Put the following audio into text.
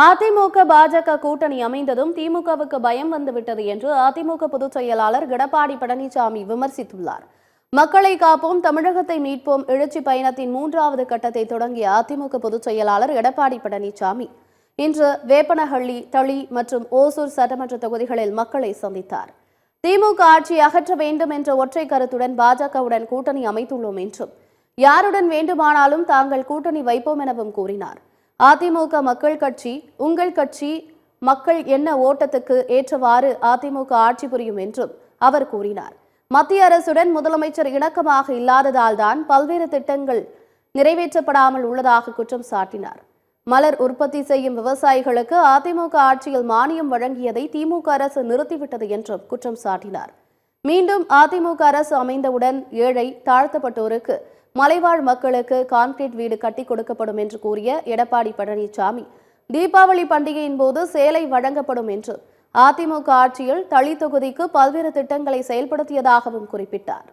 அதிமுக பாஜக கூட்டணி அமைந்ததும் திமுகவுக்கு பயம் வந்துவிட்டது என்று அதிமுக பொதுச் செயலாளர் எடப்பாடி பழனிசாமி விமர்சித்துள்ளார். மக்களை காப்போம், தமிழகத்தை மீட்போம் எழுச்சி பயணத்தின் 3வது கட்டத்தை தொடங்கிய அதிமுக பொதுச் செயலாளர் எடப்பாடி பழனிசாமி இன்று வேப்பனஹள்ளி, தளி மற்றும் ஓசூர் சட்டமன்ற தொகுதிகளில் மக்களை சந்தித்தார். திமுக ஆட்சியை அகற்ற வேண்டும் என்ற ஒற்றை கருத்துடன் பாஜகவுடன் கூட்டணி அமைத்துள்ளோம் என்றும், யாருடன் வேண்டுமானாலும் தாங்கள் கூட்டணி வைப்போம் எனவும் கூறினார். அதிமுக மக்கள் கட்சி, உங்கள் கட்சி, மக்கள் என்ன ஓட்டத்துக்கு ஏற்றவாறு அதிமுக ஆட்சி புரியும் என்றும் அவர் கூறினார். மத்திய அரசுடன் முதலமைச்சர் இணக்கமாக இல்லாததால் தான் பல்வேறு திட்டங்கள் நிறைவேற்றப்படாமல் உள்ளதாக குற்றம் சாட்டினார். மலர் உற்பத்தி செய்யும் விவசாயிகளுக்கு அதிமுக ஆட்சியில் மானியம் வழங்கியதை திமுக அரசு நிறுத்திவிட்டது என்றும் குற்றம் சாட்டினார். மீண்டும் அதிமுக அரசு அமைந்தவுடன் ஏழை, தாழ்த்தப்பட்டோருக்கு, மலைவாழ் மக்களுக்கு கான்கிரீட் வீடு கட்டி கொடுக்கப்படும் என்று கூறிய எடப்பாடி பழனிசாமி, தீபாவளி பண்டிகையின் போது சேலை வழங்கப்படும் என்று அதிமுக ஆட்சியில் தளி தொகுதிக்கு பல்வேறு திட்டங்களை செயல்படுத்தியதாகவும் குறிப்பிட்டார்.